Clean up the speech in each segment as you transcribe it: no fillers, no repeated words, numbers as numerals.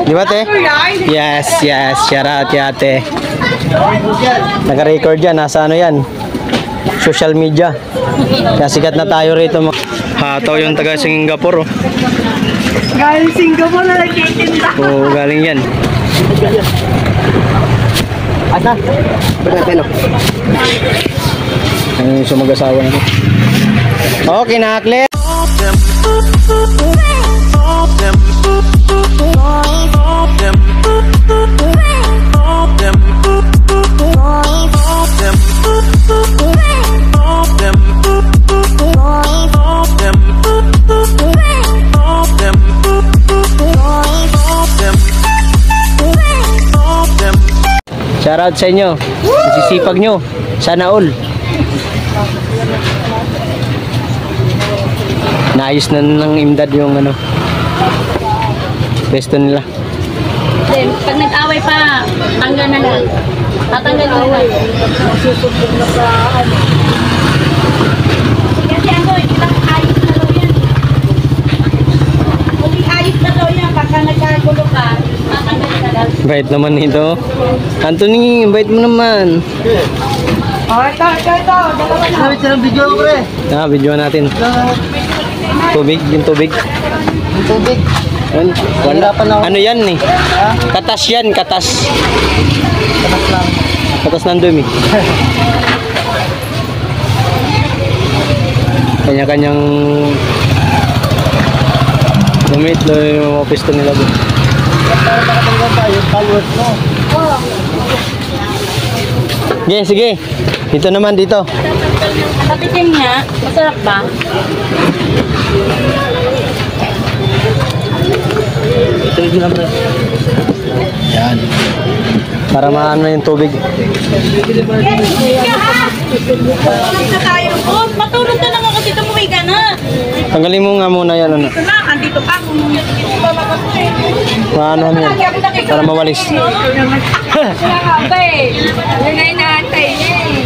Di ba, te? Yes, yes. Shout out, ate. Naka-record yan. Nasa ano yan? Social media. Kaya sikat na tayo rito. Hataw yung taga Singapore. Oh. Galing Singapore na nagtitinda. Oo, galing yan. Asa? Ano yung sumag-asawa na ito? Okay, nakaklit. Shoutout sa inyo. Sisipag nyo. Sana all. Naayos na ng imdad yung ano. Pesto nila. Then, pag nag-away pa, tanggal na lang. Tatanggal na lang. Susubok na sa ano. Kasi ano, ilang ayos na daw yan. Kung ayos na daw yan, pagka nagkagulo ka, tatanggal na lang. Bait naman ito. Anthony, bait mo naman. Oh, ito. Dalawa na. Sabi siya ng video ko, pre. Ah, video natin. Tubig, yung tubig. Yung tubig. Yan. Wala. Ano yan eh? Katas yan, katas. Katas lang. Katas ng dumi. Kanya-kanyang gamit na yung mga pisto nila doon. Nakatanggal tayo, followers mo. Sige, sige. Dito naman, dito. Patikim nga, masarap ba? Ito yung lang, pre. Yan. Para maano yung tubig. Matulog na lang ako dito, muwi ka na. Tanggalin mo nga muna yan. Ano. Dito na, andito pa. Paano yan? Para mawalis. Yun ay naantay niya eh.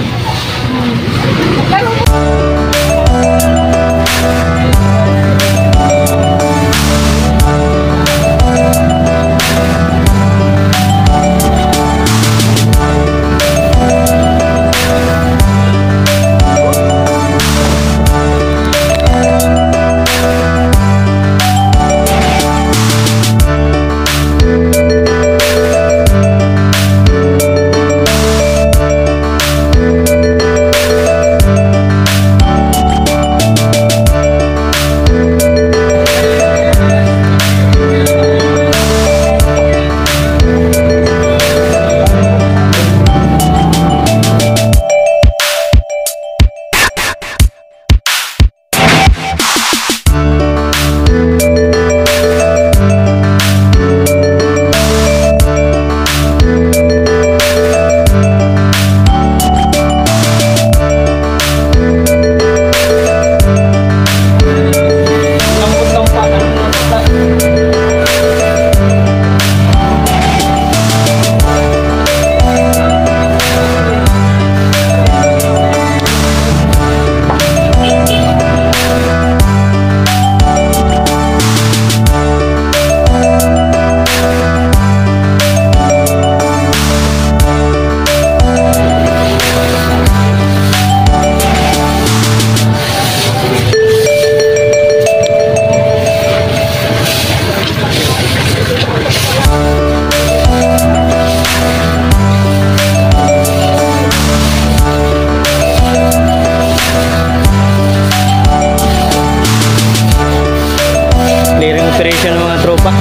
Operation ng mga tropa.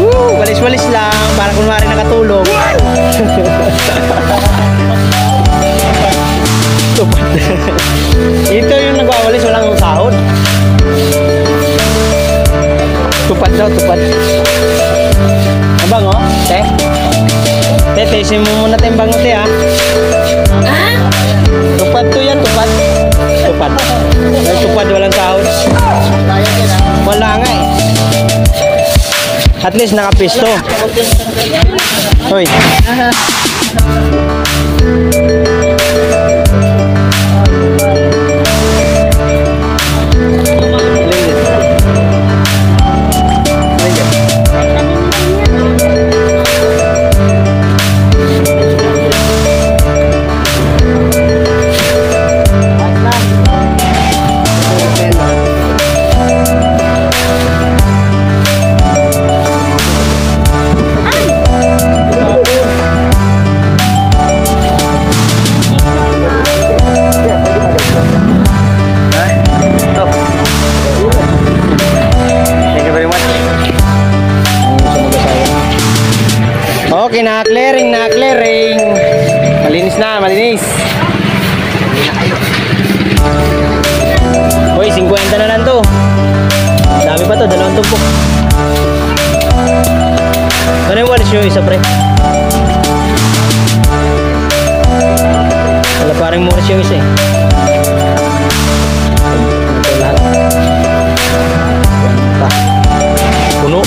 Woo! Walis-walis lang para kunwari nakatulog. Tupad. Ito yung nagwawalis, walang sahod. Tupad daw, tupad. Ang bango, te? Te, tesin mo muna tayong bango, te, ha? Tupad to yan, tupad. Tupad. Ay, tupad, walang sahod. Wala nga eh. At least nakapisto. Hoy. Okay, na-clearing. Malinis na, malinis. Uy, 50 na lang to. Dami pa to, 2 tumpok. Ano yung walis yung isa, pre? Wala parang walis yung isa eh. Ito lahat. Puno.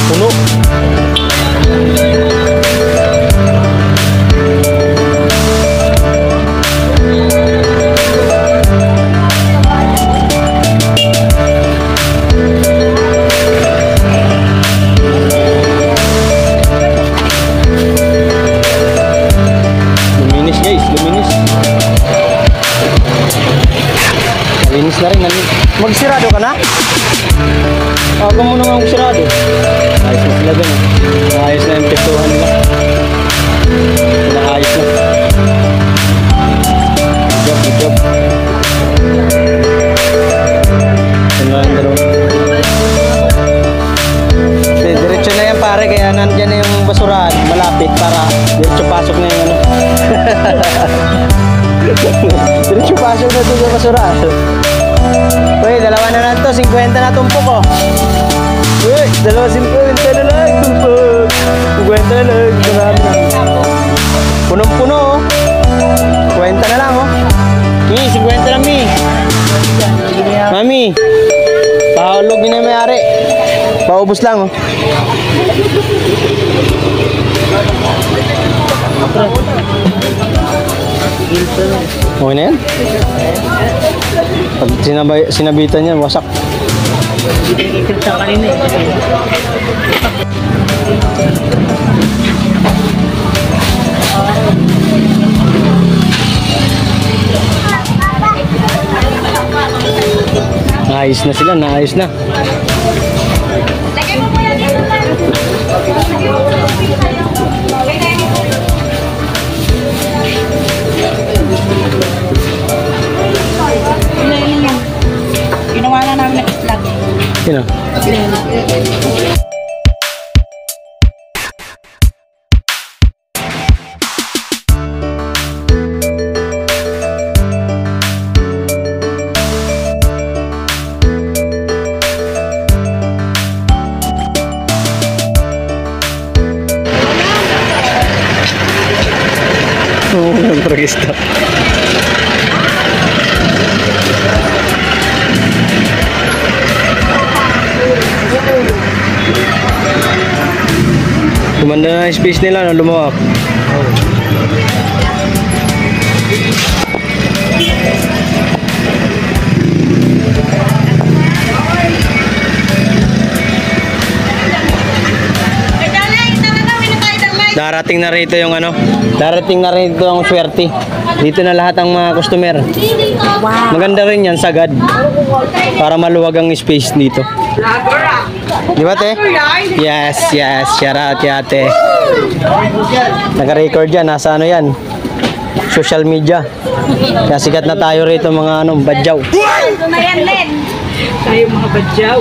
Luminis guys, luminis. Linis na rin. Magsirado ka na? Ako muna nga magsirado. Ayos na sila dun. Ayos na yung pituhan nila. Ayos na. Good job. Diretso na yan pare, kaya nandyan na yung basurahan. Malapit para diretso pasok na yung ano. Diretso pasok na doon sa basurahan. Uy, 2 na lang to, 50 na tumpok ko. Uy, 2.50 na lang tumpok. 50 na lang, marami na. Punong-puno oh. 50 na lang oh. Mi, 50 lang mi. Mami, pahulog na yung may-ari. Paubos lang oh. Okay na yan? Pag sinabitan niya, wasak. Ikit sa kanina eh. Naayos na sila, naayos na. Lagay mo po yan dito lang. Ginawa na namin ng islag. Yun o. Ang progista. Gumanda na yung space nila, no? Lumawak. Darating na rito yung ano, darating na rito ang swerte. Dito na lahat ang mga customer. Maganda rin yan, sagad. Para maluwag ang space dito. Di ba, te? Yes, yes. Shout out, ate. Naka-record yan. Nasa ano yan? Social media. Kaya sikat na tayo rito mga ano, badyaw. Ito na yan, Len. Tayo mga badyaw.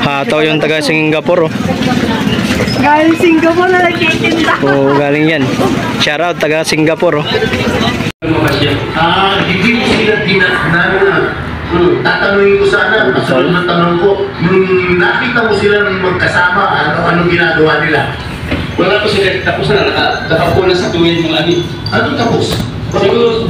Hataw yung taga Singapore, oh. Galing Singapore na nagtitinda. Oo, galing yan. Shout out, taga Singapore, oh. Hindi mo sila dinaanan. Tatanungin ko sana, masunod na tanong ko, nung nakita mo sila nung magkasama, anong ginagawa nila? Wala po sila, tapos na nakapunan sa tuwid mga ani. Ano tapos? Siguro,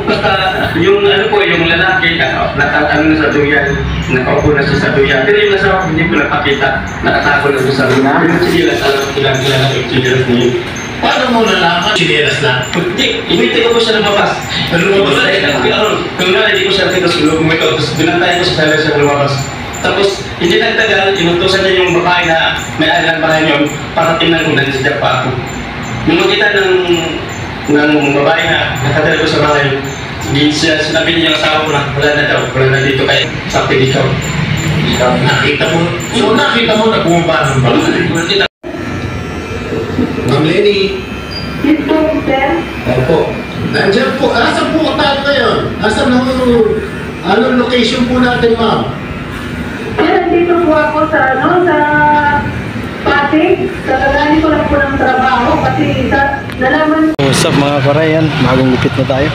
basta yung ano po, yung lalaki, nakatano na sa duyan, nakaupo na siya sa duyan. Pero yung nasa hindi ko napakita, nakatago na siya sa duyan. Yung sigilas, alam ilang yung sigilas niyo. Paano mo nalaman? Sinelas lang. Hindi, hinintay ko po siya lumabas. Lumabas tayo. Kung nga, hindi ko siya dito sa loob, tapos binantayan ko siya lumabas. Tapos, hindi nagtagal, inutusan niya yung babae na may alam bahay niyo para tingnan kung nandiyan pa ako. Nung makita ng babae na nakatala ko sa bahay, sinabi niya yung asawa ko na wala na daw, wala na dito kayo, sabi ikaw. Nakita mo? So nakita mo na bumaba ng bahay? Ma'am Lenny. Ito, sir. Opo. Nandiyan po. Asan po tayo ngayon? Asan anong location po natin, ma'am? Sir, dito po ako sa, sa ate, kakagaling ko lang po ng trabaho kasi nalaman What's up mga Korean? Bagong lupit na tayo.